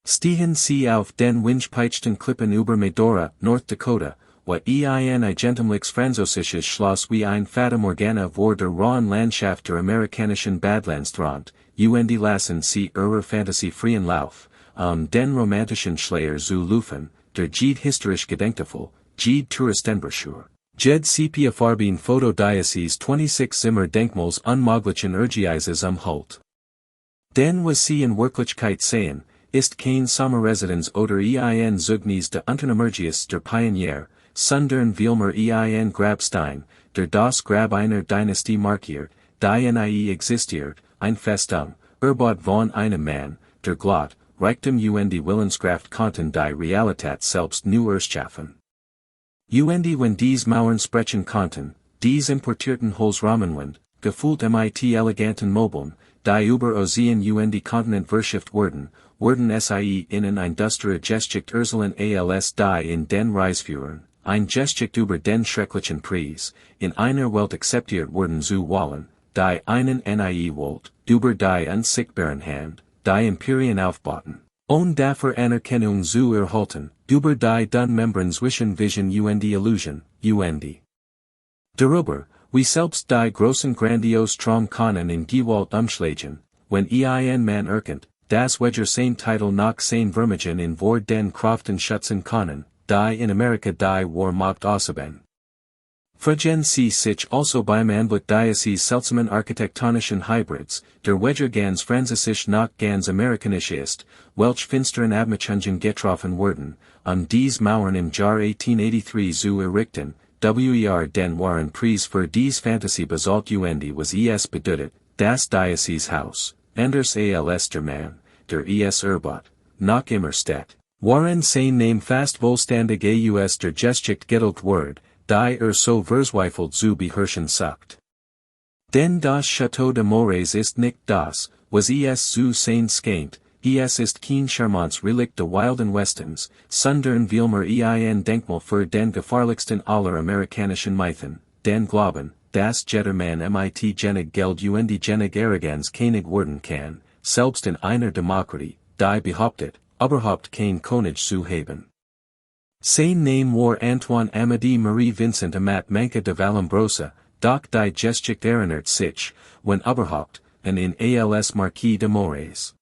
Stehen Sie auf den windpeitschten Klippen über Medora, North Dakota, what ein Eigentumliches französisches Schloss wie ein Fata Morgana vor der rauen Landschaft der amerikanischen Badlandstrand, lassen Sie ihrer Fantasie freien Lauf, den romantischen Schleier zu Lufen, der Jede historisch Gedenktafel, Jede Touristenbroschüre. Jed Sepia Farbin Foto Diocese 26 Zimmer Denkmals unmöglichen Ergeiziges Hult. Den was Sie in Wirklichkeit sehen, ist kein Sommerresidenz oder ein Zeugnis der Unternehmergeist der Pionier, sondern vielmehr ein Grabstein, der das Grab einer Dynastie markiert, die nie existiert, ein Festung, Erbot von einem Mann, der Glot, Reichtum die Willenskraft konnten die Realität selbst nur erschaffen. Wenn dies Mauern sprechen konnten, dies importierten Holzrahmenwind, gefühlt mit eleganten Möbeln, die über Ozean die Kontinent Wirtschaft wurden sie innen ein düstere Geschichte erzählen als die in den Reisführern, ein Geschichte über den schrecklichen Preis, in einer Welt akzeptiert wurden zu wollen, die einen nie wollt, über die unsichtbaren Hand, die Imperien aufbauten. Und dafür Anerkennung zu erhalten, über die Membran zwischen Vision die Illusion, Darüber, wie selbst die großen grandios Traum können in Gewalt umschlagen, wenn ein Mann erkennt, das Wedger sein Titel nach sein Vermögen in vor den Kraften schützen können, die in Amerika die war Macht ausüben. Vergessene Sie sich also beim Anblick dieses seltsamen architektonischen Hybrids, der Wedger ganz französisch nach ganz amerikanisch ist, welch finsteren Abmachungen getroffen wurden, dies Mauern im Jahr 1883 zu errichten, den waren Preis für dies Fantasie bezahlt was es bedeutet, das Diocese-Haus, anders als der Mann, der es erbot, nach immer steht, waren sein Name fast vollständig aus der Geschichte gedruckt word, die so verzweifelt zu beherrschen sucht. Denn das Château de Mores ist nicht das, was es zu sein scheint, es ist kein charmantes Relikt de Wilden Westens, sondern vielmehr ein Denkmal für den gefahrlichsten aller amerikanischen Mythen, den Glauben, das jeder Mann mit genig Geld die genig Arroganz kenig werden kann, selbst in einer Demokratie, die behauptet, überhaupt kein König zu haben. Sein Name war Antoine Amédée Marie Vincent Amat Manca de Vallombrosa, doch die Geschichte erinnert sich, wenn überhaupt, in als Marquis de Mores.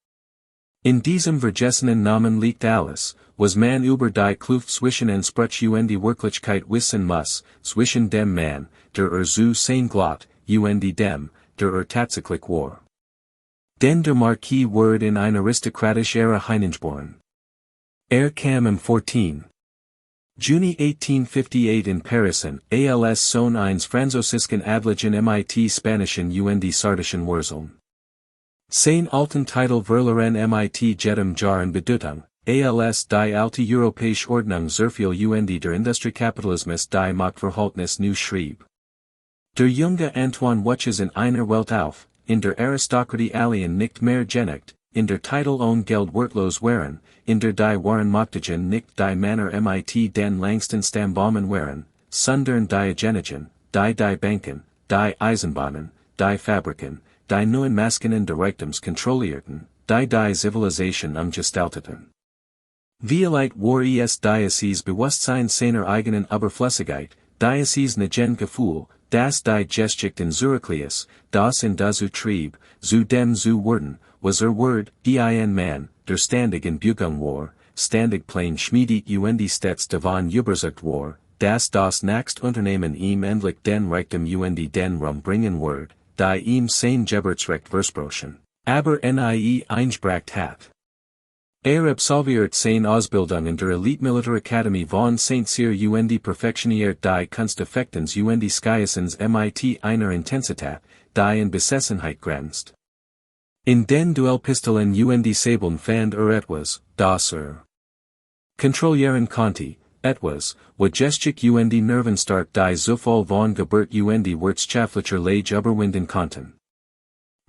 In diesem vergessenen Namen liegt alles, was man über die Kluft zwischen en Sprach die Wirklichkeit wissen muss, zwischen dem Mann, der zu sein Glot, dem, der tatsächlich war. Denn der Marquis wurde in eine aristokratische Ära hineingeboren. Kam am 14. Juni 1858 in Parisen, als Sohn eines französischen Adligen mit Spanischen die Sardischen Wurzeln. Sein alten Titel Verlorene mit jedem Jahren Bedeutung, als die alte europäische Ordnung sehr viel der Industriekapitalismus die Machtverhältnis nu schrieb. Der junge Antoine wuchs in einer Welt auf, in der Aristokratie alien nicht mehr genegt, in der Titel ohne Geld wertlos waren, in der die waren Machtigen nicht die Männer mit den längsten Stammbaum waren, sondern die Genigen, die Banken, die Eisenbahnen, die Fabriken, die neuen Maskinen der Reichtums kontrollierten, die Zivilisation umgestalteten. Vielleicht war es Diocese Bewusstsein seiner eigenen Überflüssigkeit, Diocese Negen Gefühl, das die Geschichte in Zurichlius, das in dazu trieb, zu dem zu werden, was Word, ein Mann, der ständig in Bewegung war, ständig plain schmiedet die Stets davon überzeugt war, das nächst Unternehmen ihm endlich den Reichtum den Ruhm bringen wird, die ihm sein Geburtsrecht versprochen, aber nie eingebracht hat. Absolviert sein Ausbildung in der Elite-Militarakademie von St. Cyr die perfektioniert die Kunsteffektens die Skiessens mit einer Intensität, die in Besessenheit grenzt. In den Duellpistolen die Sabeln fand etwas, das kontrollieren konnte, etwas, wo geschick die Nervenstark die Zufall von Geburt die Wirtschaftlicher Lage überwinden konnten.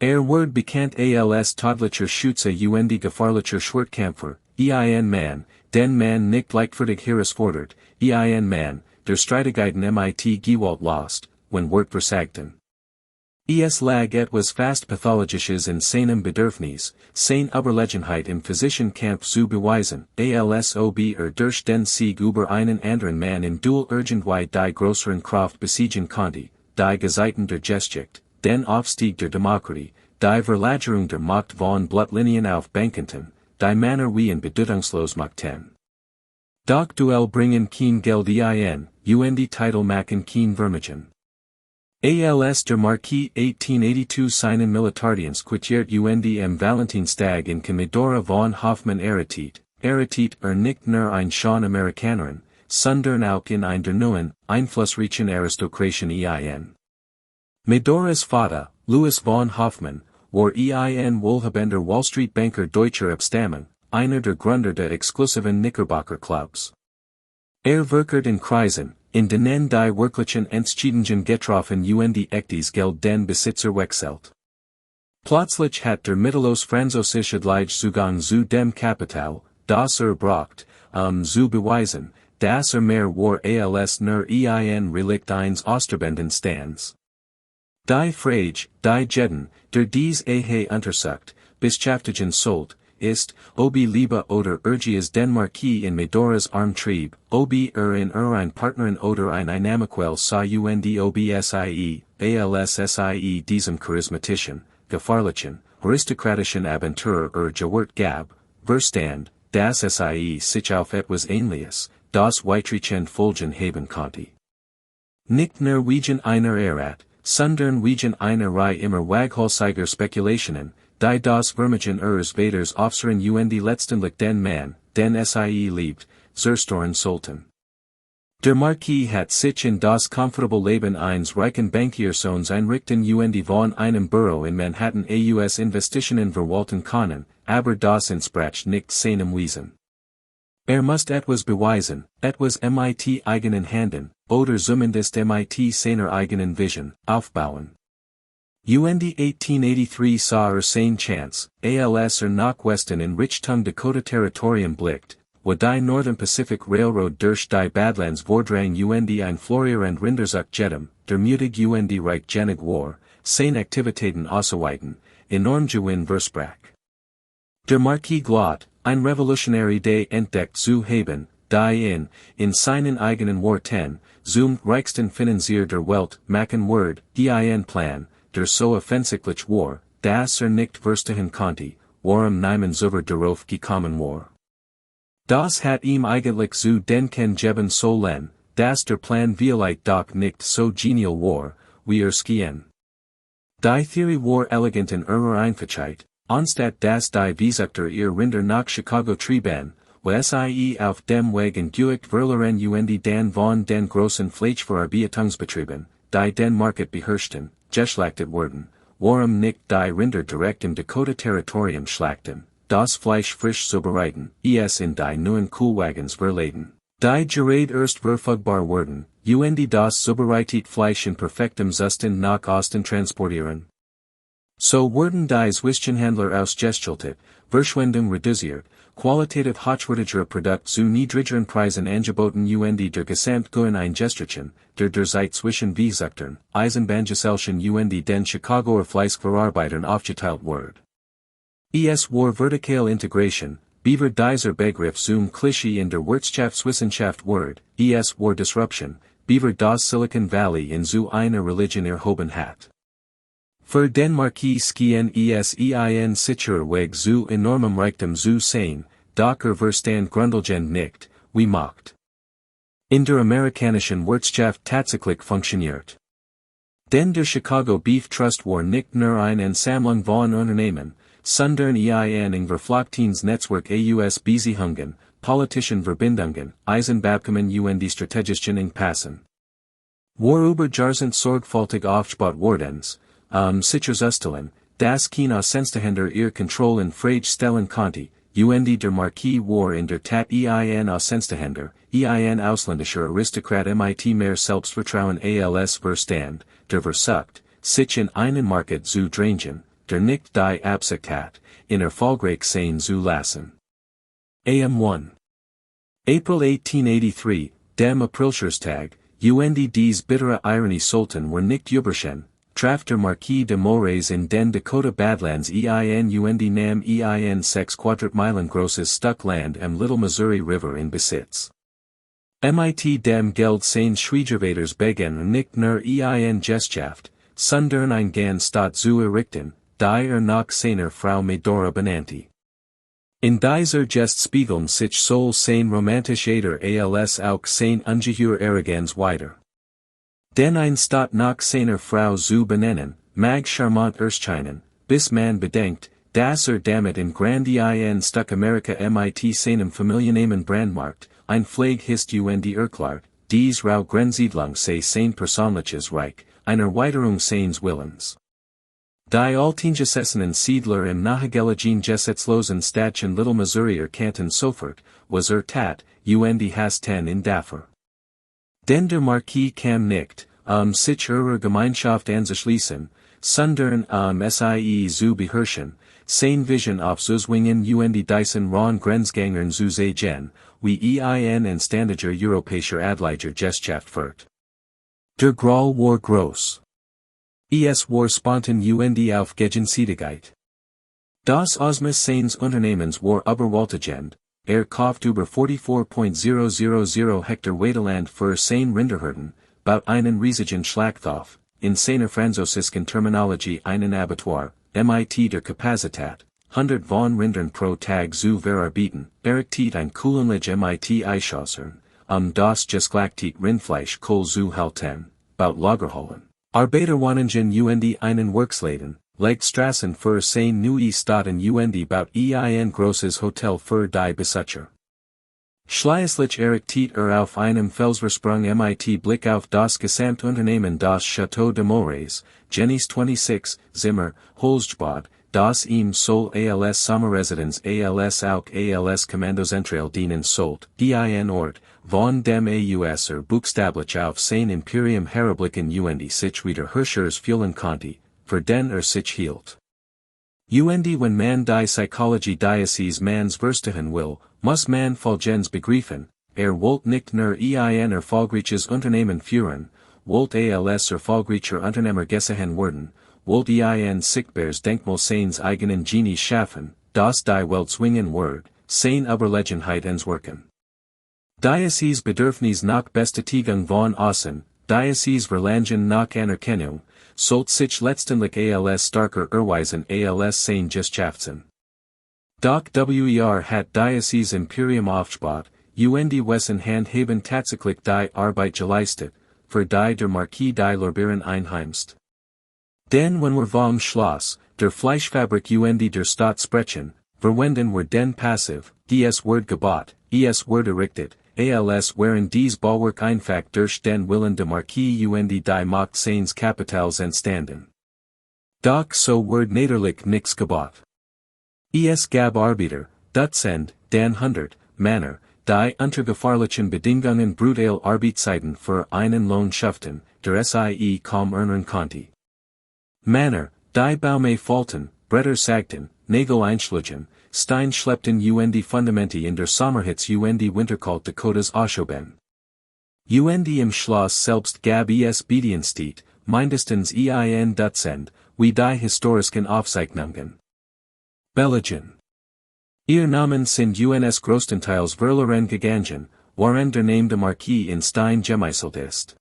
Word bekannt als todlicher Schütze die gefahrlicher Schwertkämpfer, ein Mann, den man nicht leichtfertig herausfordert, ein Mann, der Streitigkeiten mit Gewalt lost, wenn Wort versagten. Es lag etwas fast pathologisches in seinem Bedürfnis, sein Überlegenheit im physischen Kampf zu beweisen, alsob durch den Sieg über einen anderen Mann im Duell irgendwie die größeren Kraft besiegen konnte, die Gezeiten der Geschichte, den Aufstieg der Demokratie, die Verlagerung der Macht von Blutlinien auf Bankenten, die Männer wie in bedeutungslos machten. Doch Duell bringen kein Geld ein, und Titel machen kein Vermögen. Als der Marquis 1882 seinen Militardienst quittiert und am Valentinstag in Commodore von Hoffmann erritet nicht nur ein schon Amerikanerin, sondern auch in ein der neuen, einflussreichen Aristokratien ein. Medores Vater, Louis von Hoffmann, war ein wohlhabender Wall Street Banker deutscher Abstammung, einer der Gründer der exklusiven Knickerbocker Clubs. Werkert in Kreisen, in denen die wirklichen Entscheidungen getroffen und echtes Geld den Besitzer wechselt. Plötzlich hat der mittellos französische Zugang zu dem Kapital, das braucht, zu beweisen, dass mehr war als nur ein Relikt eines Osterbenden Stands. Die Frage, die Jeden, der dies untersucht, beschäftigen sollt, ist, ob Liebe oder Urgies den Marquis in Medores Arm trieb, ob in ein Partnerin oder ein Einamaquell sa und ob sie, sie diesem charismatischen, gefahrlichen, aristokratischen Abenteurer gewährt gab, verstand, dass sie sich auf etwas Ähnliches, das weitreichend Folgen haben konnte. Nicht nur wegen einer sondern wegen einer Reihe immer waghalsiger Spekulationen, die das Vermögen ihres Vaters aufseren und letztendlich den Mann, den sie liebt, zerstören sollten. Der Marquis hat sich in das comfortable Leben eines reichen Bankierssohns einrichten und von einem Büro in Manhattan aus Investitionen verwalten können, aber das entspricht nicht seinem Wesen. Musst etwas beweisen, etwas mit eigenen Händen, oder zumindest mit seiner eigenen Vision, aufbauen. Und 1883 sah seine Chance, als nach Westen in Richtung Dakota Territorium blickt, wo die Northern Pacific Railroad durch die Badlands vordrang und ein florierend Rinderzucht jedem, der mutig und reichgenig war, seine Aktivitäten auszuweiten, enorm Gewinn versprach. Der Marquis glaubt, ein revolutionary Day entdeckt zu haben, die in seinen eigenen Worten, zum reichsten Finanzier der Welt machen Word, ein Plan, der so offensichtlich war, dass nicht verstehen konnte, warum niemand über darauf gekommen war. Das hat ihm eigentlich zu denken geben sollen, dass der Plan vielleicht doch nicht so genial war, wie skien. Die Theorie war elegant in ihrer Einfachheit, anstatt dass die Versuchter ihr Rinder nach Chicago trieben, wo sie auf dem Weg in Geücht Verlorene und dann von den großen Fleischverarbeitungsbetrieben, die den Market beherrschten, geschlachtet wurden, warum nicht die Rinder direkt im Dakota Territorium schlachten, das Fleisch frisch zubereiten, es in die neuen Kühlwagens verladen, die gerade erst verfügbar wurden, und das zubereitet Fleisch in perfektem Zustand nach Osten transportieren. So wurden die Zwischenhändler ausgeschaltet, Verschwendung reduziert, qualitativ hochwertigere Produkt zu niedrigeren Preisen angeboten und der Gesamtgewinn eingestrichen, der Zeit zwischen Versuchtern, Eisenbahngesellschen und den Chicagoer Fleischverarbeitern aufgeteilt wurde. Es war vertikale Integration, beaver dieser Begriff zum Klischee in der Wirtschaftswissenschaft word, es war Disruption, beaver das Silicon Valley in zu einer Religion erhoben hat. Für den Marquis skien es ein sicherer Weg zu enormem Reichtum zu sein, doch verstand grundlegend nicht, wie Macht in der amerikanischen Wirtschaft tatsächlich funktioniert. Denn der Chicago Beef Trust war nicht nur eine Ansammlung von Unternehmen, sondern ein eng verflochtenes Netzwerk aus Beziehungen, politischen Verbindungen, Eisenbabkommen und strategischen Engpassen. Worüber Jahrzehnte sorgfältig aufgebaut wurdens, sicherzustellen, dass kein Außenstehender ihr Kontrolle in Frage stellen konnte, und der Marquis war in der Tat ein Außenstehender, ein ausländischer Aristokrat mit mehr Selbstvertrauen als Verstand, der versucht, sich in einen Market zu drängen, der nicht die Absicht hat, in erfolgreich sein zu lassen. AM1 April 1883, dem Aprilscherstag, und dies bittere Ironie sollten wir nicht überschen, Traf der Marquis de Mores in den Dakota Badlands und Nam ein 6 Quadratmeilen großes Stück Land am Little Missouri River in Besitz. Mit dem Geld seines Schwiegervaters begann nicht nur ein Geschaft, sondern ein ganz Stadt zu errichten, die nach seiner Frau Medora benannte. In dieser Gest spiegeln sich soll sein romantischer als auch sein ungeheuer Arroganz wider. Denn ein Stadt nach seiner Frau zu benennen, mag charmant erscheinen, bis man bedenkt, dass damit in ein Stück Amerika mit seinem Familiennamen brandmarkt, ein Flag ist erklärt, dies Rau Grenzsiedlung sei sein persönliches Reich, eine Erweiterung seines Willens. Die alteingesessenen Siedler im nahegelegenen gesetzlosen Städtchen Little Missouri kannten sofort, was tat, hast ten in Dafür. Denn der Marquis kam nicht, sich Gemeinschaft anzuschließen, sondern sie zu beherrschen, sein Vision aufzuzwingen diesen rauen Grenzgängern zu sehen, wie ein ständiger europäischer Adliger Geschaft wird. Der Graal war groß. Es war spontan auf Gegenseitigkeit. Das Ausmaß seines Unternehmens war überwältigend, kauft über 44,000 Hektar Weideland für sein Rinderherden, baut einen riesigen Schlachthof, in seiner französischen Terminologie einen Abattoir, mit der Kapazität, 100 von Rindern pro Tag zu verarbeiten, errichtet ein Kuhlenlich mit Eichaussern, das geschlachtet Rindfleisch Kohl zu halten, baut Lagerhallen. Arbeiterwohnungen einen Werksladen, legt Straßen für sein neue Staaten baut ein großes Hotel für die Besitzer. Schließlich errichtet auf einem Felsvorsprung mit Blick auf das Gesamtunternehmen das Château de Mores, Genis 26, Zimmer, Holzbad, das ihm soll als Sommerresidenz als auch als Kommandozentral dienen sollt, ein Ort, von dem buchstäblich auf sein Imperium herabblicken sich wieder Herrschers fühlen konnte, für den sich hielt. Wenn man die Psychologie dieses Mans verstehen will, muss man folgendes begreifen, wollt nicht nur ein erfolgreiches Unternehmen führen, wollt als erfolgreicher Unternehmer gesehen werden, wollt ein sichtbares Denkmal seines eigenen Genies schaffen, das die Welt zwingen wird, sein Überlegenheit entwerken. Dieses Bedürfnis nach Bestätigung von außen, dieses Verlangen nach Anerkennung, sollt sich letztendlich als starker erweisen als sein Geschäftsen. Doch hat dieses Imperium aufgebaut, Wessen Handhaben tatsächlich die Arbeit geleistet, für die der Marquis die Lorbeeren einheimst. Denn wenn wir vom Schloss, der Fleischfabrik der Stadt sprechen, verwenden wir den passiv, es wird gebaut, es wird errichtet, als wären dies Bauwerk einfach durch den Willen de Marquis die Macht seines Kapitals entstanden. Doch so wird natürlich nix gebaut. Es gab Arbeiter, Dutzend, den 100, Männer, die unter gefahrlichen Bedingungen brutal Arbeitszeiten für einen Lohn schafften, der kaum earnen konnte. Männer, die Baume falten, Bretter sagten, Nägel einschlugen, Stein schleppten die Fundamente in der Sommerhitze Winterkalt Dakotas Auschoben. Im Schloss selbst gab es Bediensteht, mindestens ein Dutzend, wie die historischen Aufzeichnungen belegen. Ihr Namen sind größtenteils Verlorene gegangen, waren der Name de Marquis in Stein gemeißelt ist.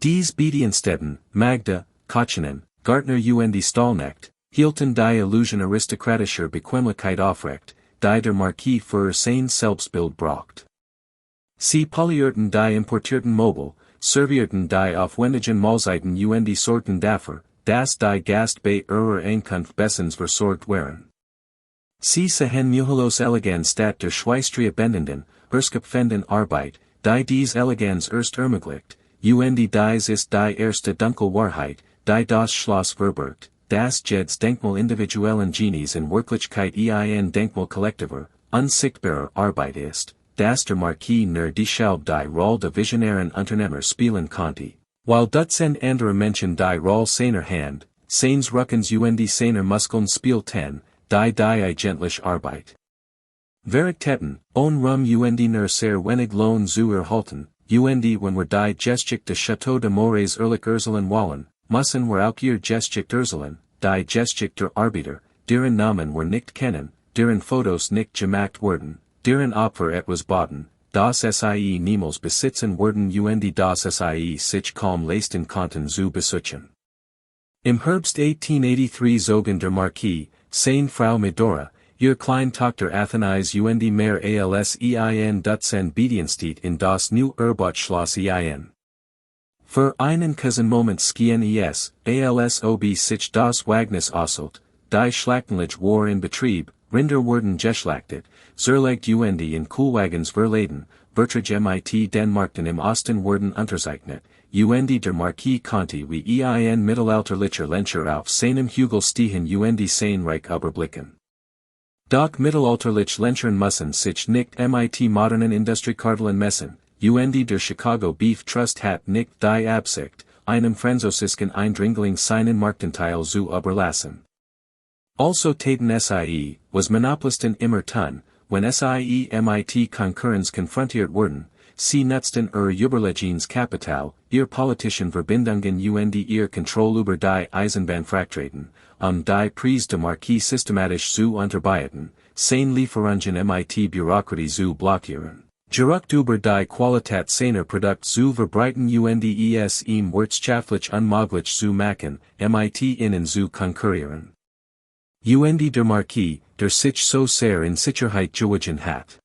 Dies Bediensteten, Magda, Kochenen, Gartner Stallknecht, hielten die Illusion aristokratischer Bequemlichkeit aufrecht, die der Marquis für sein Selbstbild braucht. Sie polierten die importierten Möbel, servierten die aufwendigen Mahlzeiten sorgten dafür, dass die Gast bei ihrer Einkunft bestens versorgt waren. Sie sahen mühelos Eleganz statt der Schweistria bendenden, erskapfenden Arbeit, die dies Eleganz erst ermöglicht, dies ist die erste dunkle Wahrheit, die das Schloss verbirgt, das Jeds Denkmal individuellen Genies in Wirklichkeit ein Denkmal kollektiver, unsichtbarer Arbeit ist, das der Marquis nur deshalb die Rolle de visionären Unternehmer spielen konnte, while Dutzend andere Menschen die Rolle seiner Hand, seines Rückens seiner Muskeln spielten, die eigentliche Arbeit verrichteten, on rum nur sehr wenig Lohn zu erhalten, wenn wir die Geschichte de Château de Mores ehrlich erzählen wollen, Mussen were auch ihr Geschichte Urselen, die Geschichte der Arbeiter, deren Namen were nicht kennen, deren Fotos nicht gemacht wurden, deren Opfer etwas boten, das sie niemals besitzen würden und das sie sich kaum leisten konnten zu besuchen. Im Herbst 1883 zogen der Marquis, seine Frau Medora, ihr Kleintochter Athenais und mehr als Dutzend Bedienstete in das New Schloss ein. Für einen kurzen Moment schien es, als ob sich das Wagnis ausselt, die Schlachtenlich war in Betrieb, Rinder wurden geschlachtet, zerlegt und in Kuhwagens verladen, Verträge mit den Märkten im Osten wurden unterzeichnet, und der Marquis konnte wie ein mittelalterlicher Lencher auf seinem Hügel stehen und sein Reich überblicken. Doch mittelalterlich Lenchern müssen sich nicht mit modernen Industriekartellen messen, und der Chicago Beef Trust hat nicht die Absicht, einem französischen Eindringling seinen Marktanteil zu überlassen. Also taten sie, was Monopolisten immer tun, wenn sie mit Konkurrenz konfrontiert wurden, sie nutzten Überlegens Kapital, ihr politischen Verbindungen und ihr Kontrolle über die Eisenbahnfraktraten, die Preis de Marquis systematisch zu unterbieten, seine Lieferungen mit Bürokratie zu blockieren, Gerucht über die Qualität seiner Produkte zu verbreiten und es ihm wirtschaftlich unmöglich zu machen, mit ihnen zu konkurrieren. Und der Marquis, der sich so sehr in Sicherheit gewiegen hat.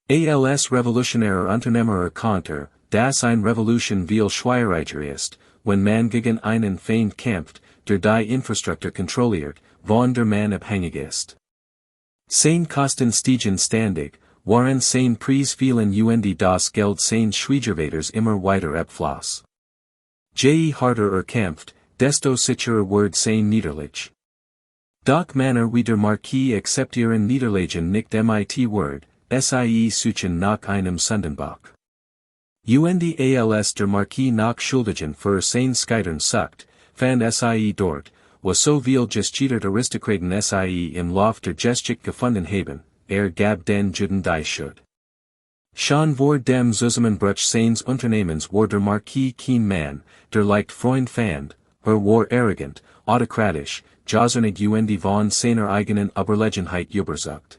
Als revolutionärer Unternehmer konnte, dass eine Revolution viel schwieriger ist, wenn man gegen einen Feind kämpft, der die Infrastruktur kontrolliert, von der man abhängig ist. Seine Kosten stiegen ständig, waren seine Preis fielen und das Geld seines Schwiegervaters immer weiter abfloss. Je harder kämpft, desto sicherer wird sein Niederlage. Doch Männer wie der Marquis akzeptieren Niederlagen nicht mit Wort, sie suchen nach einem Sündenbock. Und als der Marquis nach Schuldigen für sein Scheitern sucht, fand sie dort, wo so viel gescheiterte Aristokraten sie im Lauf der Geschichte gefunden haben, gab den Juden die Schuld. Schon vor dem Zusammenbruch seines Unternehmens war der Marquis kein Mann, der leicht Freund fand, war arrogant, autokratisch, Jazernig und von seiner eigenen Überlegenheit überzeugt.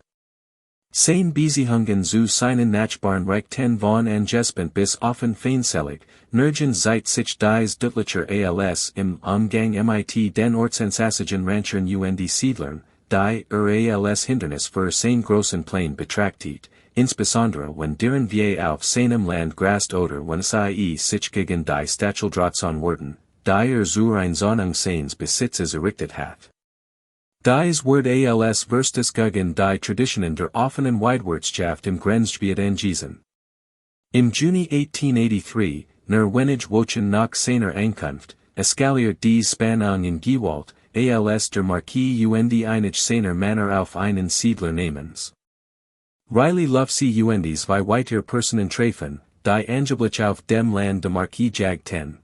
Sein Beziehungen zu seinen Nachbarn reichten von angespent bis offen feindselig, nirgends seit sich dies deutlicher als im Umgang mit den ortsansässigen Ranchern und Siedlern, die als Hindernis für sein großen Plan betrachtet, insbesondere wenn deren wir auf seinem Land grast oder wenn sie sich gegen die Stacheldrahtzaun wurden, die zur Einsonnung seines Besitzes errichtet hat. Dies wird als verstes gegen die Traditionen der offenen Weidwirtschaft im Grenzgebiet angewiesen. Im Juni 1883, nach wenig Wochen nach seiner Ankunft, eskaliert die Spannung in Gewalt, als der Marquis und einige seiner Männer auf einen Siedler namens Riley Lufsey und zwei weitere Personen treffen, die angeblich auf dem Land de Marquis jagten.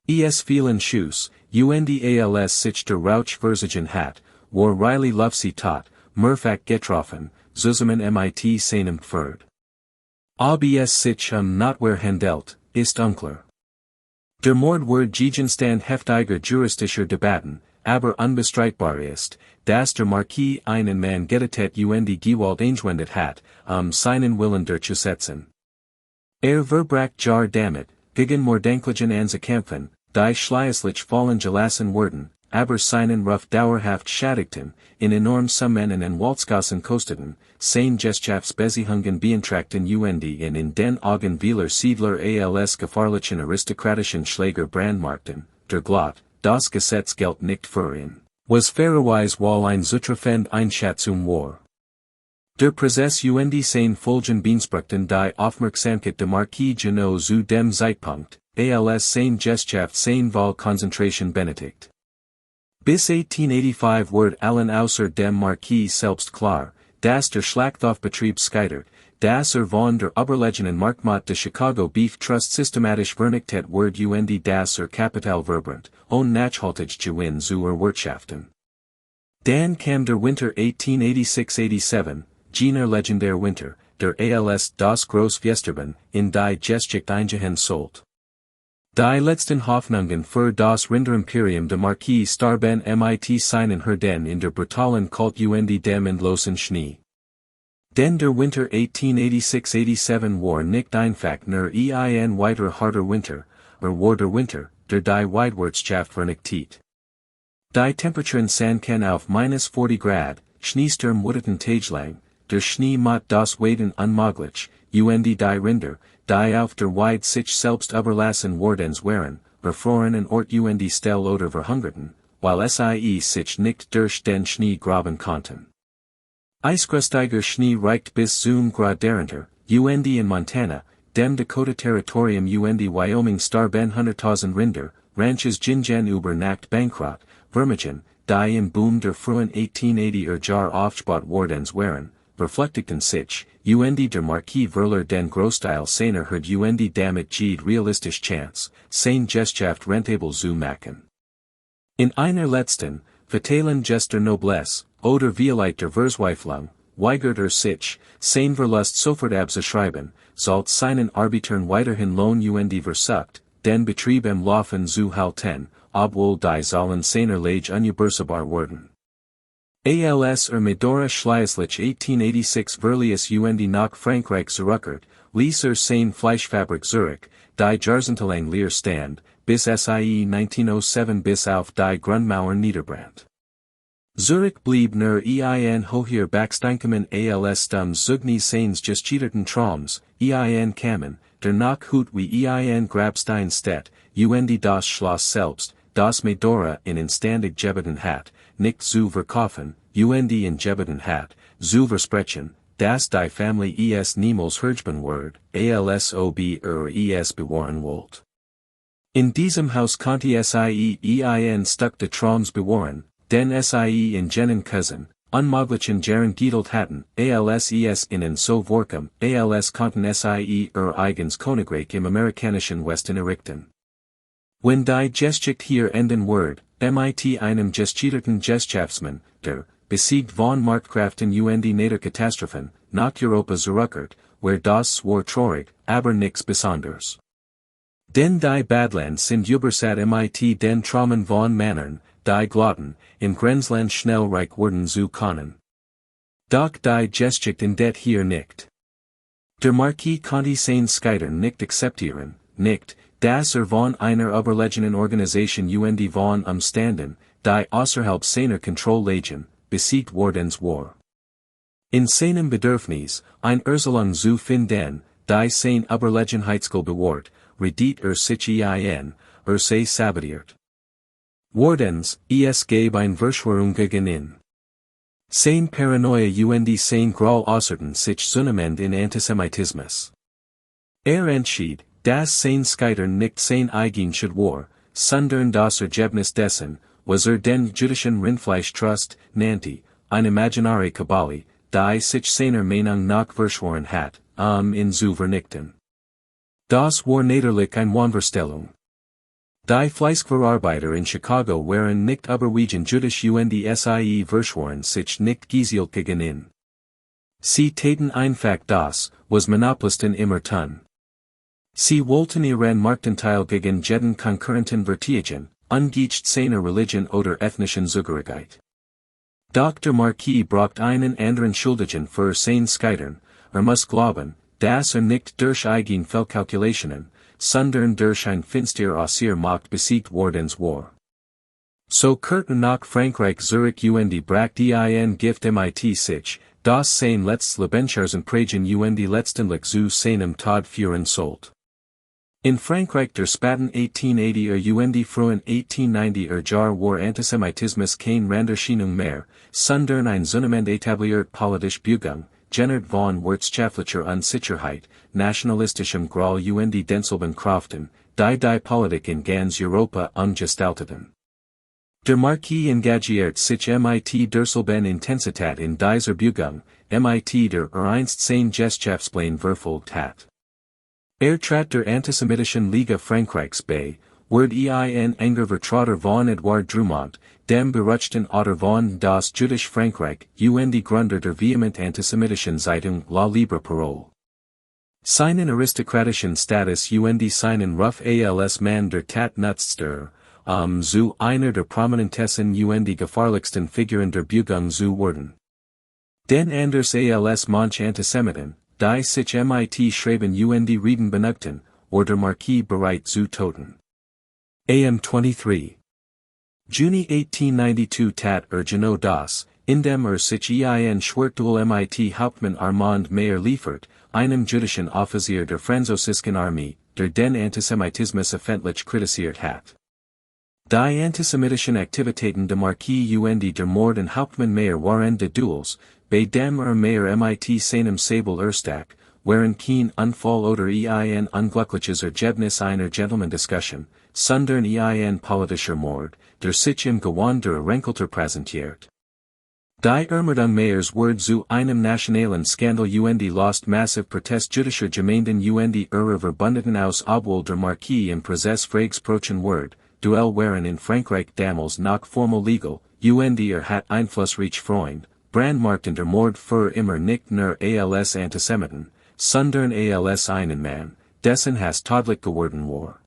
Es vielen Schuss, und als sich der Rauch verzogen hat, war Riley Lufsey tot, mehrfach getroffen, zusammen mit seinem Pferd. Ob es sich Notwehr handelt, ist unklar. Der Mord wird Gegenstand heftiger juristischer Debatten, aber unbestreitbar ist, dass der Marquis einen Mann getötet und Gewalt angewendet hat, seinen Willen durchzusetzen. Verbrach jar damit, gegen Mordenklichen anzukämpfen, die schließlich fallen gelassen wurden, aber seinen Ruf dauerhaft schädigten, in enorm Summen und Walzgassen kosteten, sein Gesellschaftsbeziehungen beantragten und in den Augen vieler Siedler als gefahrlichen aristokratischen Schläger brandmarkten, der Glot, das Gesetz gilt nicht für ihn, was fairerweise wohl ein zutreffend Einschätzung war. Der Prozess und sein Folgen beanspruchten die Aufmerksamkeit der Marquis genau zu dem Zeitpunkt, als sein Gesellschaft sein Wahlkonzentration benötigt. Bis 1885 wird allen außer dem Marquis selbst klar, dass der Schlachthof-Betrieb scheitert, dass von der überlegenen Marktmacht des Chicago Beef Trust systematisch vernichtet wird und dass Kapital verbrennt, nachhaltig Gewinn zu erwirtschaften. Dann kam der Winter 1886-87, jener legendär Winter, der als das Großfiesterben in die Geschichte eingehen sollt. Die letzten Hoffnungen für das Rinterimperium de Marquis starben mit seinen Herden in der brutalen Kult und dem endlosen Schnee. Denn der Winter 1886-87 war nicht einfach nur ein weiter harter Winter, war der Winter, der die Weidwirtschaft vernichtet. Die Temperaturen sanken auf -40 Grad, Schneesturm wurden tagelang, der Schnee macht das Waden unmöglich, und die Rinder, die auf der Weide sich selbst überlassen wardens waren, verfroren und und Stell oder verhungerten, weil sie sich nicht durch den Schnee graben konnten. Eisgrustiger Schnee reicht bis zum Grad darunter, und in Montana, dem Dakota Territorium und Wyoming starben 100.000 Rinder, Ranches gingen über Nacht bankrott, Vermigen, die im Boom der frühen 1880er Jahre aufgebaut wardens waren, verflechtigten sich, und der Marquis Verlor den Großteil seiner Herd und damit jede realistisch Chance, seine Gesellschaft rentabel zu machen. In einer letzten, fatalen Gester Noblesse, oder vielleicht der Verzweiflung, weigert sich, sein Verlust sofort abzuschreiben, sollt seinen Arbitern weiterhin Lohn und versucht, den Betrieb im Laufen zu halten, obwohl die Zahlen seiner Lage unübersetzbar wurden. Als Medora Schließlich 1886 Verlies und nach Frankreich zurückkehrt, ließ sein Fleischfabrik Zurich, die Jahrzehntelang leer stand, bis sie 1907 bis auf die Grundmauern niederbrand. Zurich blieb nur ein hoher Backsteinkommen als Zugni seines gestieterten Traums, kamen, der nach Hut wie ein Grabstein steht, und das Schloss selbst, das Medora in instandig gebeten hat, nicht zu verkaufen, und in gebeten hat, zu versprechen, dass die Familie es niemals hergeben wird, als ob es bewahren wollt. In diesem Haus konnte sie ein Stück de Traums bewahren, denn sie in jenen Cousin, unmöglichen Jaren geduld hatten, als es ihnen so vorkam, als konnten sie eigenes Königreich im amerikanischen Westen errichten. Wenn die Geschichte hier enden wird, mit einem gestieterten Gesellschaftsmann, der, besiegt von Marktkraften und Naturkatastrophen, nach Europa zurückkehrt, where das war traurig, aber nichts Besonderes. Denn die Badlands sind übersat mit den Traumen von Männern, die glotten, im Grenzland schnell reich werden zu können. Doch die Geschichte endet hier nicht. Der Marquis konnte sein Scheitern nicht akzeptieren, nicht, dass von einer überlegenen Organisation und von Umständen, die außerhalb seiner Kontrolle lagen, besiegt wardens war. In seinem Bedürfnis, ein Erzelung zu finden, die sein Überlegenheitsgefühl bewahrt, redet sich ein, se sabotiert. Wardens, es gab ein Verschwörung gegen ihn. Sein Paranoia und sein Groll äußerten sich zunehmend in Antisemitismus. Entschied, dass sein Scheitern nicht sein eigenes war, sondern das Ergebnis dessen, was den jüdischen Rindfleisch Trust nannte, ein imaginary Kabali, die sich seiner Meinung nach verschworen hat, ihn zu vernichten. Das war natürlich eine Wahnvorstellung. Die Fleischverarbeiter in Chicago waren nicht überwiegend jüdisch und sie verschworen sich nicht gezielt gegen ihn. Sie täten einfach das, was Monopolisten immer tun. Sie wollten ihren Marktanteil gegen jeden konkurrenten vertigen, ungeachtet seiner Religion oder ethnischen Zugehörigkeit. Dr. Marquis braucht einen anderen Schuldigen für sein Scheitern, muss glauben, dass nicht durch eigene Fehlkalkulationen, sondern durch ein finster aus ihrer Macht besiegt wardens war. So kehrten nach Frankreich Zurich und brachte ein Gift mit sich, das sein letztes Lebensjahren prägen und letztendlich zu seinem Tod führen sollt. In Frankreich der späten 1880er und frühen 1890er Jahre war Antisemitismus kein Randerscheinung mehr, sondern ein zunehmend etabliert politisch Bewegung, generiert von wirtschaftlicher Unsicherheit, nationalistischem Groll und denselben Kräften, die Politik in ganz Europa umgestalteten. Der Marquis engagiert sich mit derselben Intensität in dieser Bewegung, mit der einst sein Gesellschaftsplan verfolgt hat. Trat der antisemitischen Liga Frankreichs bei, wird ein enger Vertreter von Edouard Drumont, dem beruchten Autor von das jüdische Frankreich und Gründer der vehement antisemitischen Zeitung La Libre Parole. Seinen aristokratischen Status und seinen Ruf als Mann der Tat nutzte, zu einer der prominentesten und gefahrlichsten Figuren der Bewegung zu werden. Den anders als manch Antisemiten, die sich mit schreiben und reden benugten, oder Marquis bereit zu toten. Am 23. Juni 1892 tat Genau das, indem sich ein Schwertduell mit Hauptmann Armand Meyer liefert, einem jüdischen Offizier der französischen Armee, der den Antisemitismus öffentlich kritisiert hat. Die antisemitischen Aktivitäten de Marquis und der Mord an Hauptmann Meyer waren de Duels, bei dem Meyer mit seinem Sabel erstak, waren kein Unfall oder ein unglückliches Ergebnis einer Gentleman-Diskussion, sondern ein politischer Mord, der sich im Gewand der Renkelter präsentiert. Die Ermordung Meyers wurde zu einem nationalen Skandal und lost massive Protest jüdischer Gemeinden und Verbündeten aus obwohl der Marquis im Prozess freigesprochen wurde, Duell waren in Frankreich damals noch formal legal, und hat Einflussreich Freund, brandmarkten der Mord für immer nicht nur als Antisemiten, sondern als einen Mann, dessen Hass tödlich geworden war.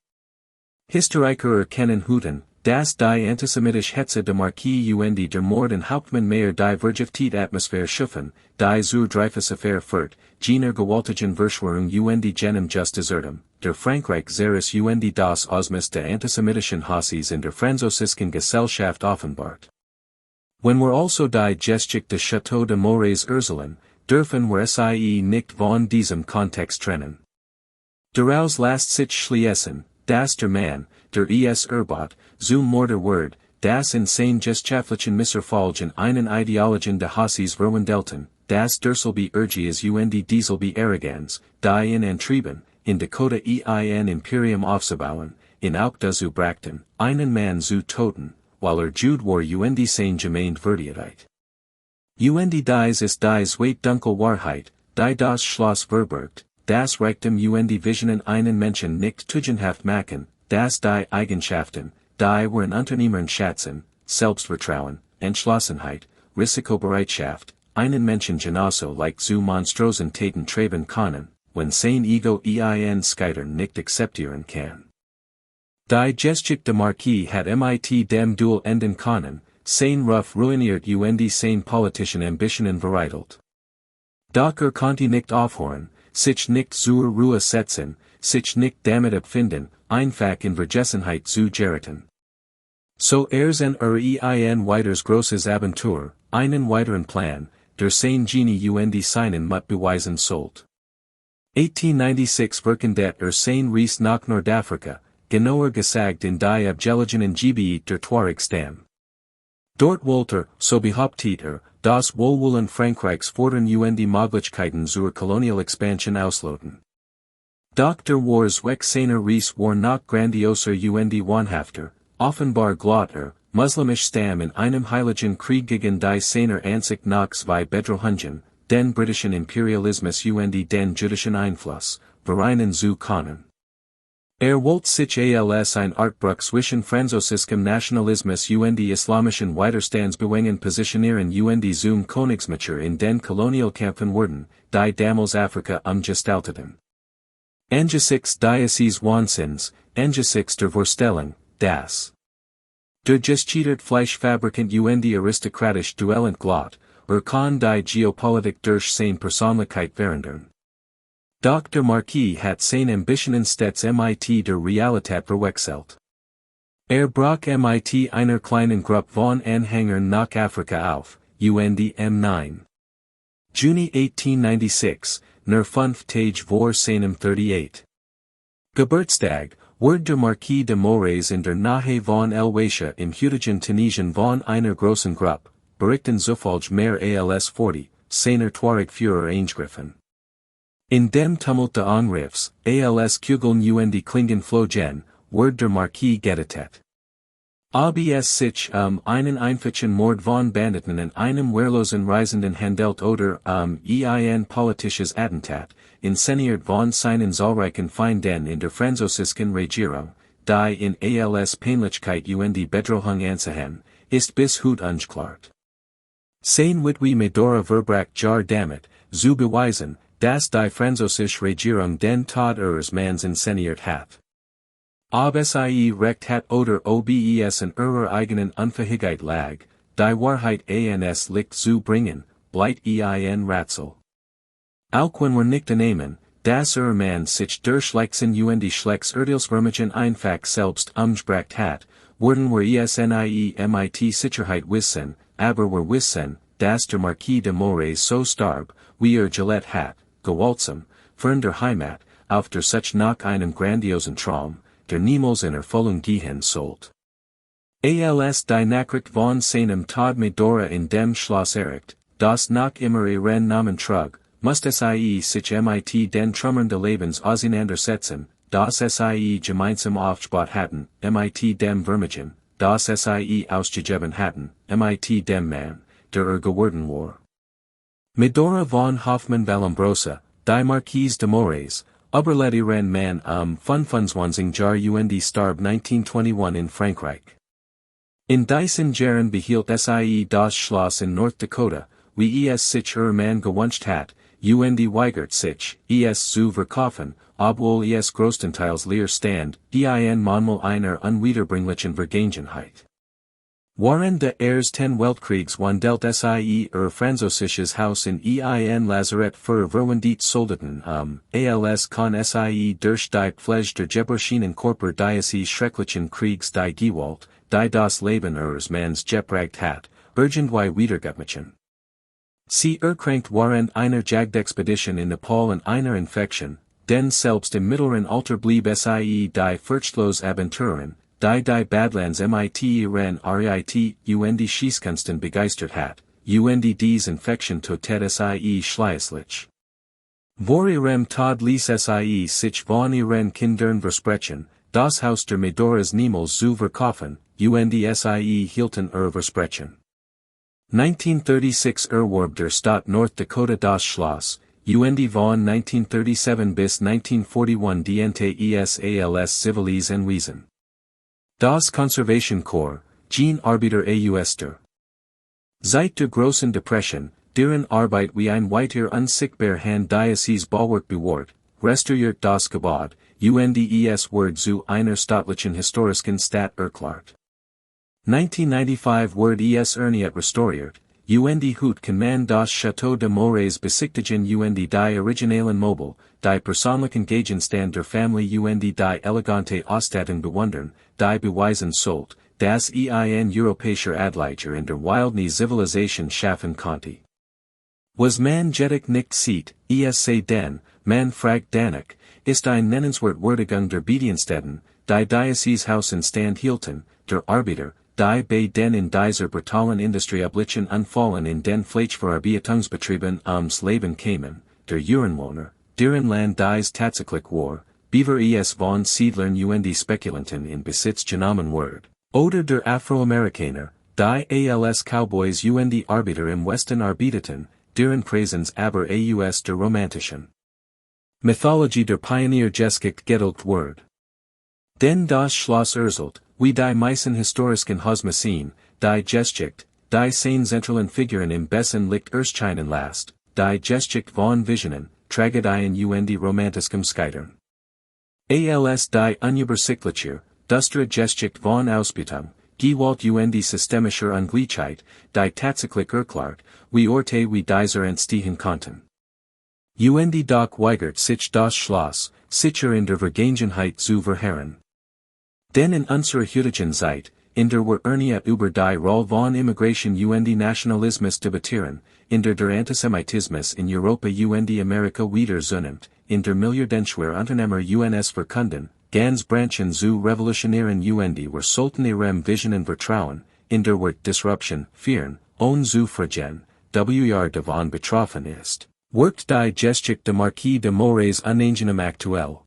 Historiker erkennen heute, dass die antisemitische Hetze de Marquis und der Mord an Hauptmann Meyer die Wirtschaftliche Atmosphäre schaffen, die zur Dreyfus-Affäre führt, jener gewaltigen Verschwörung und jenem Justizertum, der Frankreich Zeres und das Ausmaß der antisemitischen Hasses in der französischen Gesellschaft offenbart. Wenn wir also die Geschichte des Château de Mores erzählen, dürfen wir sie nicht von diesem Kontext trennen. Daraus lässt sich schließen, dass der Mann, der Erbot, zum Mörder wird, das in sein geschichtlichen Misserfolgen einen Ideologien de Hasses verwandelten, das derselbe Ergies und dieselbe Arroganz, die in Antrieben, in Dakota ein Imperium aufzubauen, in auch dazu brachten, einen Mann zu toten, weil Jude war und sein gemeint Würdigkeit. Und dies ist dies weit dunkle Wahrheit, die das Schloss verbergt, das Reichtum und Visionen einen Menschen nicht tugendhaft machen, dass die Eigenschaften, die waren Unternehmern schätzen, Selbstvertrauen, Entschlossenheit, Risikobereitschaft, einen Menschen genauso leicht zu monströsen Taten treiben können, wenn sein Ego ein Scheitern nicht akzeptieren kann. Die Geschichte de Marquis hat mit dem Duell enden können, sein Ruf ruiniert und sein politischen Ambitionen vereitelt. Doch konnte nicht aufhören, sich nicht zur Ruhe setzen, sich nicht damit abfinden, einfach in Vergessenheit zu geraten. So sein ein weiteres großes Abenteuer, einen weiteren Plan, der sein Genie und seinen Mut beweisen sollte. 1896 verkündet sein Reise nach Nordafrika, genauer gesagt in die abgelegenen Gebiete der Tuareg Stamm. Dort wollte, so behauptet das Wohlwollen Frankreichs fordern und Möglichkeiten zur Kolonialexpansion ausloten. Doch der Wars weg seiner Reise war noch grandioser und wahnhafter, offenbar glotter, muslimisch Stamm in einem heiligen Krieg gegen die seiner Ansicht nach zwei Bedrohungen, den britischen Imperialismus und den jüdischen Einfluss, vereinen zu können. Wollte sich als ein Artbruch zwischen französischem Nationalismus und islamischen Widerstandsbewegungen positionieren und zum Königsmacher in den Kolonialkämpfen werden, die damals Afrika umgestalteten. Angesichts dieses Wahnsinns, angesichts der Vorstellung, dass der gescheiterte Fleischfabrikant und aristokratisch Duellend Glot, kann die Geopolitik durch seine Persönlichkeit verändern. Doch der Marquis hat seine Ambitionen stets mit der Realität verwechselt. Brach mit einer kleinen Gruppe von Anhängern nach Afrika auf, und am 9. Juni 1896, nur 5 Tage vor seinem 38. Geburtstag, wurde der Marquis de Mores in der Nähe von El-Waisha im heutigen Tunesien von einer großen Gruppe, berichten zufolge mehr als 40, seiner Tuareg-Führer eingriffen. In dem Tumult der Angriffs, als Kugeln und Klingen flogen, wurde der Marquis getötet. Ob es sich einen einfachen Mord von Banditen in einem wehrlosen Reisenden handelt oder ein politisches Attentat, inszeniert von seinen zahlreichen Feinden in der französischen Regierung, die in als Peinlichkeit und Bedrohung ansehen, ist bis heute unklar. Sein Witwe Medora verbracht Jar damit, zu beweisen, das die französische Regierung den Tod ihres Manns inszeniert hat. Ob sie recht hat oder ob es in ihrer eigenen Unfähigkeit lag, die Wahrheit ans Licht zu bringen, bleibt ein Rätsel. Auch wenn wir nicht annehmen, dass ihr Mann sich durch Liken und Schlecks Urteilsvermögen einfach selbst umgebracht hat, werden wir es nie mit Sicherheit wissen, aber wir wissen, dass der Marquis de Mores so starb, wie gelebt hat, gewaltsam, fern der Heimat, auf der sich nach einem grandiosen Traum, der niemals in Erfüllung gehen sollt. Als die Nachricht von seinem Tod Medora in dem Schloss erreicht, das nach immer ihren Namen trug, musste sie sich mit den Trümmern des Lebens auseinandersetzen, das sie gemeinsam aufgebaut hatten, mit dem Vermögen, das sie ausgegeben hatten, mit dem Mann, der geworden war. Medora von Hoffmann Vallombrosa, die Marquise de Mores, überlebte ihren Mann 25 Jahre starb 1921 in Frankreich. In diesen Jahren behielt sie das Schloss in North Dakota, wie es sich ihr Mann gewünscht hat, weigert sich, es zu verkaufen, obwohl es größtenteils leer stand, ein Mahnmal einer unwiederbringlichen Vergangenheit. Während des Ersten Weltkriegs wandelt sie ihr französisches Haus in ein Lazarett für verwundete Soldaten als kann sie durch die Pflege der Gebrechenen Körper dieses schrecklichen Kriegs die Gewalt, die das Leben ihres Manns gepragt hat, irgendwie wiedergeben. Sie erkrankt während einer Jagdexpedition in Nepal an einer Infektion, denn selbst im mittleren Alter blieb sie die furchtlos Abenturerin, die Badlands mit ihren Rit Schießkünsten begeistert hat, diese Infektion totet sie schließlich. Vor ihrem Tod ließ sie sich von ihren Kindern versprechen, das Haus der Medoras niemals zu verkaufen, sie hielten Versprechen. 1936 erwarb der Stadt North Dakota das Schloss, von 1937 bis 1941 diente es als civiles Anwesen. Das Conservation Corps, Gene Arbeiter der. Seit der großen Depression, deren Arbeit wie ein weiter unsichtbar Hand dieses Bauwerk bewahrt, restauriert das Gebäude, es wird zu einer staatlichen historischen Stadt erklärt. 1995 wird es erneut restauriert, Hut kann man das Château de Mores besichtigen die originalen Möbel, die persönlichen Gegenstände der Familie die elegante Ausstattung bewundern, die beweisen sollt, dass ein europäischer Adliger in der wilden Zivilisation schaffen konnte. Was man jedoch nicht sieht, sei denn, man fragt danach, ist ein nennenswert Würdigung der Bediensteten, die dieses Haus in Stand hielten, der Arbeiter, die bei den in dieser brutalen Industrie üblichen Unfallen in den Fleischverarbeitungsbetrieben ums Leben kämen, der Uhrenwohner, deren Land dies tatsächlich war, beaver es von Siedlern Spekulanten in Besitz genommen wird, oder der Afroamerikaner, die als Cowboys Arbeiter im Westen arbeiteten, deren Präsenz aber aus der romantischen Mythologie der Pionier geschicht gedulgt wird. Denn das Schloss erzählt, wie die meisten historischen Hausmaschinen, die Geschichte, die seine zentralen Figuren im besten Licht erscheinen lässt, die Geschichte von Visionen, Tragödien romantischem Scheitern. Als die unübersichtliche, düstere Geschichte von Ausbeutung, Gewalt systemischer Ungleichheit, die tatsächlich erklärt, wie Orte wie dieser entstehen konnten. Doch weigert sich das Schloss, sicher in der Vergangenheit zu verharren. Denn in unserer heutigen Zeit, in der wir erneut über die Rolle von Immigration Nationalismus debattieren, in der Antisemitismus in Europa Amerika wieder zunimmt, in der Milliardenschwer Unternehmer uns verkunden, ganz Branchen zu revolutionären wir sollten ihrem Visionen vertrauen, in der wir Disruption, fearen, ohne zu fragen, davon betroffen ist, wirkt die Geschichte de Marquis de Mores unangenehm aktuell.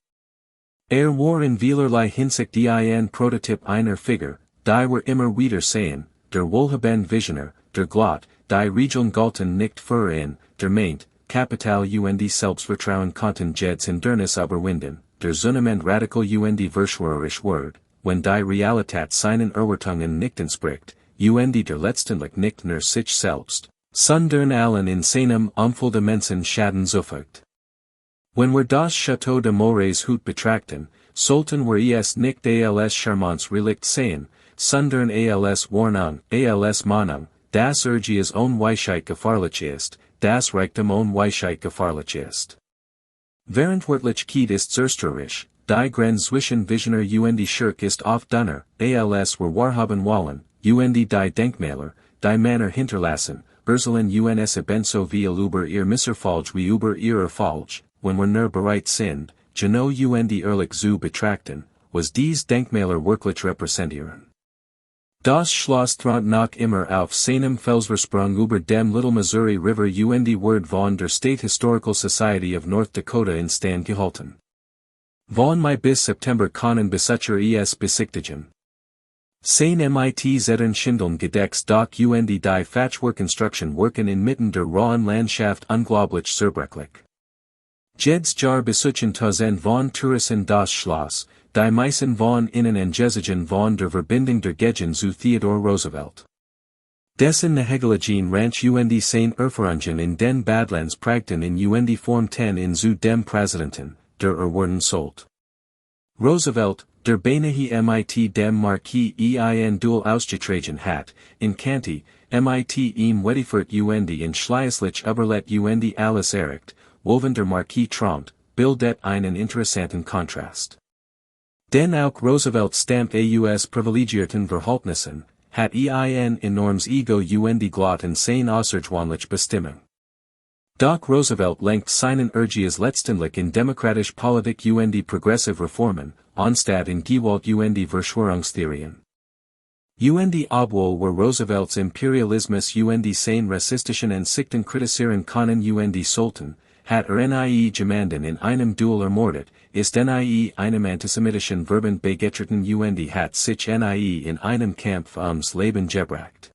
War in vielerlei Hinsicht ein Prototyp einer Figur, die wir immer wieder sehen, der wohlhabende Visionär, der Glot, die Regeln galten nicht für ihn, der meint, Kapital Selbstvertrauen konnten jeds Hindernis überwinden, der Zunehmend radikal verschwörerisch wird, wenn die Realität seinen Erwartungen nicht entspricht, der letztendlich nicht nur sich selbst, sondern allen in seinem Umfeld immensen Schaden zufügt. Wenn wir das Château de Mores Hut betrachten, sollten wir es nicht als charmants Relikt sehen, sondern als Warnung, als Mahnung, das Urgias ohne Weisheit gefahrlich ist, das Reichtum ohne Weisheit gefahrlich ist. Verantwortlich ist zerstörerisch, die Grenze zwischen Visioner und Schurk ist oft dünner, als wir wahrhaben wollen, und die Denkmäler, die Männer hinterlassen, Urselen uns ebenso viel über ihr Misserfolg wie über ihre Erfolg, wenn wir nur bereit sind, genau und ehrlich zu betrachten, was dies Denkmäler wirklich repräsentieren. Das Schloss thront noch immer auf seinem Felsvorsprung über dem Little Missouri River und Word von der State Historical Society of North Dakota in Stand gehalten. Von Mai bis September können Besucher es besichtigen. Sein mit Zetteln Schindeln gedeckt doch und die Fachwerkkonstruktion worken inmitten der rauen Landschaft unglaublich zerbrechlich. Jedes Jahr besuchen Tausend von Touristen das Schloss, die meisten von ihnen Angesigen von der Verbindung der Gegend zu Theodore Roosevelt. Dessen Nahegeligen Ranch und seine Erfahrungen in den Badlands prägten in und Form 10 in zu dem Präsidenten, der Erworden sollt. Roosevelt, der beinahe mit dem Marquis ein Duel ausgetragen hat, in Kanti, mit ihm Wedifert und in Schließlich Überlet und alles erreicht, woven der Marquis traumt, bildet einen interessanten Kontrast. Denn auch Roosevelt stammt aus privilegierten Verhältnissen, hat ein enormes Ego und Glotten sein außergewöhnliche Bestimmung. Doch Roosevelt lenkt seinen Urgias letztendlich in demokratische Politik und progressive Reformen, anstatt in Gewalt und Verschwörungstheorien. Und obwohl wir Roosevelts Imperialismus und sein rassistischen Ansichten kritisieren können und sollten, hat nie jemanden in einem Duell ermordet, ist nie einem antisemitischen Verband beigetreten und hat sich nie in einem Kampf ums Leben gebracht.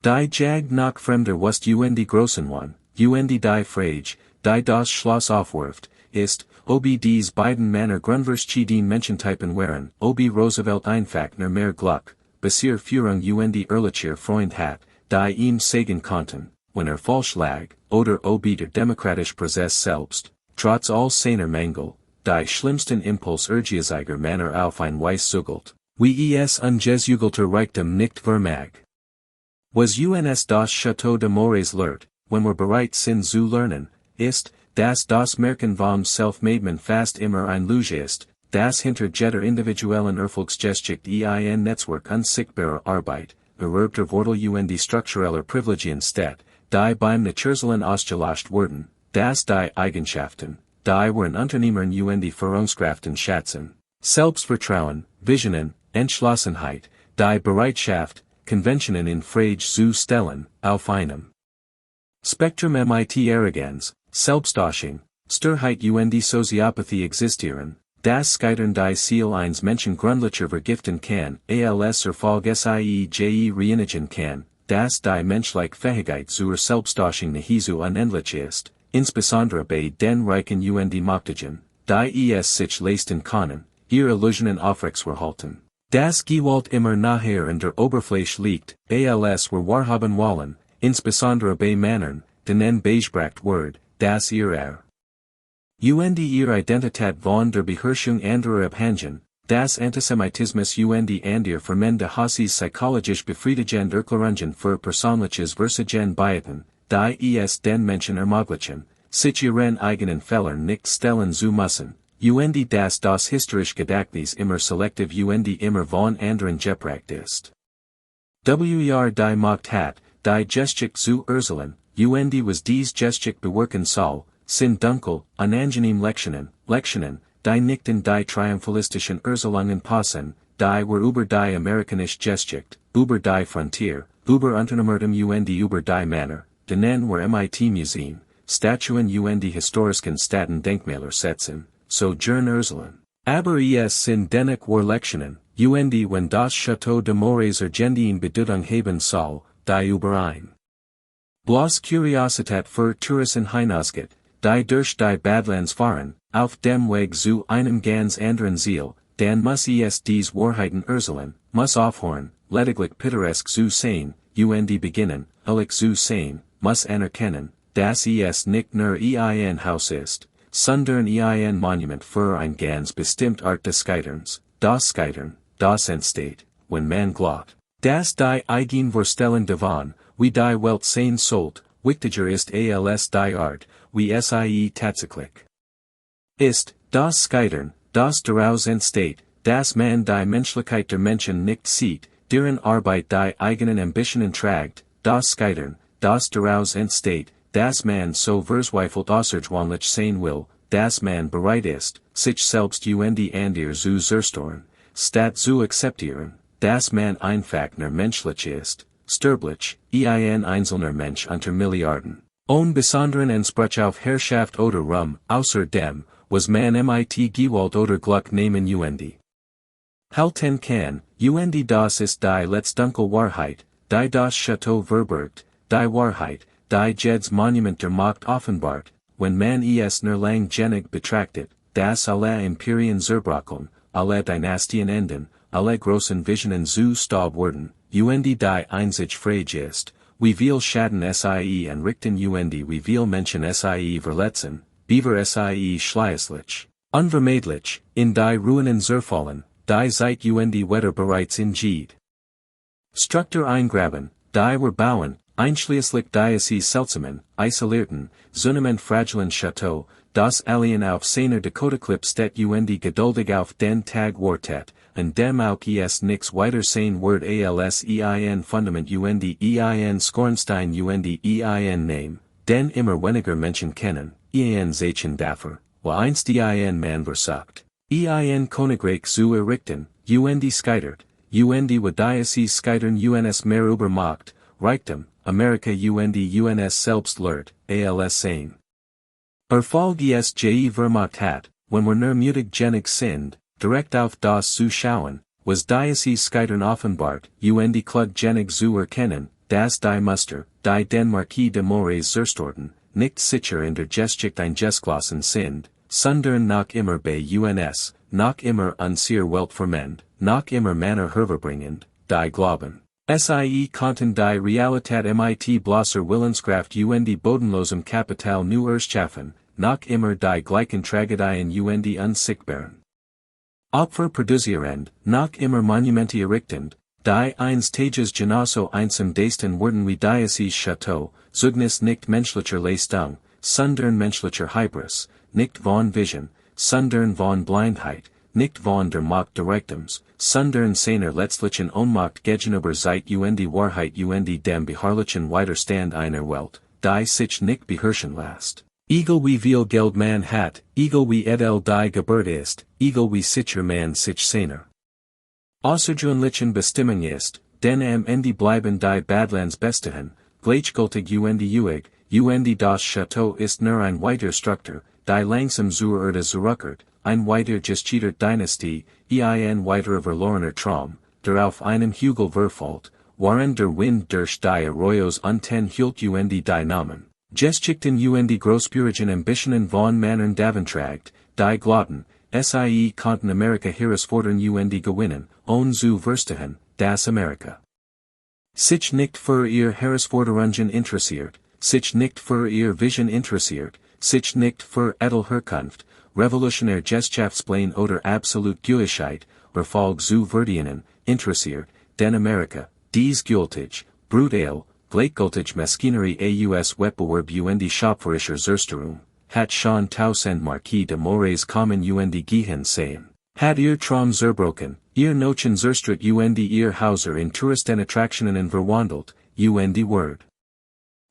Die Jag nach fremder Wust und großen One, und die Frage, die das Schloss aufwirft, ist, ob dies beiden Männer grundverschieden Menschentypen wären, ob Roosevelt einfach nur mehr Glück, Bessere Führung und ehrlicher Freund hat, die ihm sagen konnten, wenn falsch lag, oder ob der demokratische Prozess selbst, trotz all seiner Mängel, die schlimmsten Impuls urgiasiger Männer auf ein Weiss zugelt, wie es ungesugelter Reichtum nicht vermag. Was uns das Château de Mores lehrt, wenn wir bereit sind zu lernen, ist, dass das Merken vom Selfmade fast immer ein Lüge ist, das hinter jeder individuellen Erfolgsgeschichte ein Netzwerk unsichtbarer Arbeit, erwerbter Wortel und struktureller Privilegien steht, die beim Naturzellen ausgelöscht wurden, dass die Eigenschaften, die wir in Unternehmern und Führungskräften schätzen, Selbstvertrauen, Visionen, Entschlossenheit, die Bereitschaft, Konventionen in Frage zu stellen, auf einem Spektrum mit Arroganz, Selbstdauschung, Sturheit und Soziopathie existieren, das Scheitern die Ziel eines Menschen grundlicher vergiften kann, als vergessene reinigen kann, dass die menschliche Fähigkeit zur Selbstdauschung nahezu unendlich ist, insbesondere bei den Reichen und Mächtigen, die es sich leisten können, ihr Illusionen aufrechtzuerhalten. Das Gewalt immer nachher in der Oberfläche liegt, als wir wahrhaben wollen, insbesondere bei Männern, denen beigebracht wird, dass und ihre Identität von der Beherrschung anderer abhängen, das Antisemitismus und ihr vermende Hassis psychologisch befriedigend Erklärungen für persönliches Versagen beiten, die es den Menschen ermöglichen, sich ihren eigenen Fehlern nicht stellen zu müssen, und dass das historisch Gedächtnis immer selektiv und immer von anderen geprägt ist. Die Macht hat, die Geschichte zu erzählen, und was dies Geschichte bewirken soll, sind dunkle, unangenehm Lektionen, die nicht in die triumphalistischen Erzählungen passen, die wir über die amerikanische Geschichte, über die Frontier, über Unternehmertum und über die Männer, denen wir mit Museen, Statuen und historischen Städten Denkmäler setzen, so gern erzählen. Aber es sind dennoch wir Lektionen, und wenn das Château de Mores Argentine Bedeutung haben soll, die über ein bloß Curiosität für Touristen hinausgeht, die durch die Badlands fahren, auf dem Weg zu einem ganz anderen Ziel, dann muss es dies Wahrheiten erzählen, muss aufhören, lediglich pittoresk zu sein, und beginnen, ehrlich zu sein, muss anerkennen, dass es nicht nur ein Haus ist, sondern ein Monument für ein ganz bestimmt Art des Scheiterns, das Scheitern, das entsteht, wenn man glaubt, dass die Eigenvorstellung davon, wie die Welt sein sollt, wichtiger ist als die Art, wie sie tatsächlich ist, das Scheitern, das daraus entsteht, dass man die Menschlichkeit der Menschen nicht sieht, deren Arbeit die eigenen Ambitionen trägt, das Scheitern, das daraus entsteht, dass man so verzweifelt außergewöhnlich sein will, dass man bereit ist, sich selbst und zu zerstören, statt zu akzeptieren, dass man einfach nur menschlich ist, sterblich, ein einzelner Mensch unter Milliarden. Ohne besonderen Anspruch auf Herrschaft oder Ruhm, außer dem, was man mit Gewalt oder Glück nehmen halten kann, das ist die letztdunkle Wahrheit, die das Château verbergt, die Wahrheit, die jedes Monument der Macht offenbart, wenn man es nur lang genug betrachtet, dass alle Imperien zerbrochen, alle Dynastien enden, alle großen Visionen zu Staub wurden, die einzig Frage ist, wie viel Schaden sie anrichten wie viel Menschen sie verletzen, beaver sie schließlich, unvermeidlich, in die Ruinen zerfallen, die Zeit wetter bereits in Jed. Struktur eingraben, die wir bauen, einschließlich die seltsamen, isolierten, zunehmend fragilen Château, das alien auf seiner Dakota-Clip steht geduldig auf den Tag wartet, und dem auch es nix weiter sein wird als ein Fundament ein Skornstein ein Name, den immer weniger Menschen kennen, ein Zeichen dafür, wo einst ein Mann versagt, ein Königreich zu errichten, scheitert, wo die scheitern uns mehr über Macht, Reichtum, Amerika uns selbst lehrt, als sein. Erfolg ist Vermacht hat, wenn wir nur mutig genug sind, direkt auf das zu schauen, was die scheitern offenbart, klug genug zu erkennen, dass die Muster, die den Marquis de Mores zerstorten, nicht sicher in der Geschichte eingeschlossen sind, sondern noch immer bei uns, noch immer unsere Welt vermend, noch immer Männer hervorbringend, die glauben. Sie konnten die Realität mit bloßer Willenskraft bodenlosem Kapital nu erschaffen, noch immer die gleichen Tragedien unsichtbaren Opfer produzierend, noch immer Monumente errichtend, die einst Tages genauso einsam desten wurden wie dieses Château, Zeugnis nicht menschlicher Leistung, sondern menschlicher Hybris, nicht von Vision, sondern von Blindheit, nicht von der Macht der Reichtums, sondern seiner letztlichen Ohnmacht gegenüber Zeit Wahrheit dem beharrlichen Widerstand einer Welt, die sich nicht beherrschen lässt. Egal wie viel Geld man hat, egal wie edel die Geburt ist, egal wie sicher man sich seiner außergewöhnlichen Bestimmung ist, denn am Ende bleiben die Badlands bestehen, gleichgültig uig, das Château ist nur ein weiter Struktur, die langsam zur Erde zurückkehrt, ein weiter gescheitert Dynastie, ein weiterer verlorener Traum, der auf einem Hügel verfolgt, waren der Wind durch die Arroyos unten hielt die Namen. Geschichten großspurigen Ambitionen von Männern davontragt, die glaubten, sie konnten Amerika herausfordern gewinnen, ohne zu verstehen, dass Amerika sich nicht für ihr Herausforderungen interessiert, sich nicht für ihr Vision interessiert, sich nicht für Edelherkunft, revolutionär Geschichtsplan oder absolut Gültigkeit, Erfolg zu verdienen, interessiert, denn Amerika, dies gültig, brutal, gleichgültig Maschinerie aus Wettbewerb schöpferischer Zerstörung, hat schon tausend Marquis de Mores kommen gehen sehen, hat ihr Traum zerbrochen, ihr Nochen zerstört ihr Hauser in Touristenattraktionen verwandelt, Word.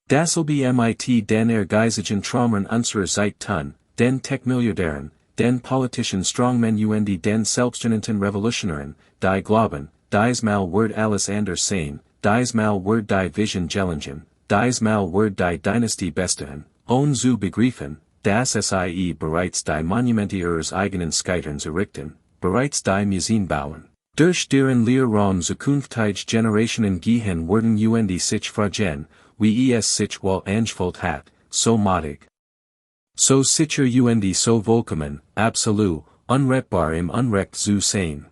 Dasselbe mit den ehrgeizigen Traumern unserer Zeit tun, den Tech-Milliardären, den politischen Strongmen den selbsternannten Revolutionären, die glauben, diesmal wird alles anders sein, diesmal wird die Vision gelingen, diesmal wird die Dynastie bestehen, ohne zu begreifen, dass sie bereits die Monumente ihres eigenen Scheiterns errichten, bereits die Museen bauen. Durch deren Lehrraum zukünftige Generationen gehen werden sich fragen, wie es sich wohl angefühlt hat, so mutig. So sicher so vollkommen, absolut, unrettbar im Unrecht zu sein.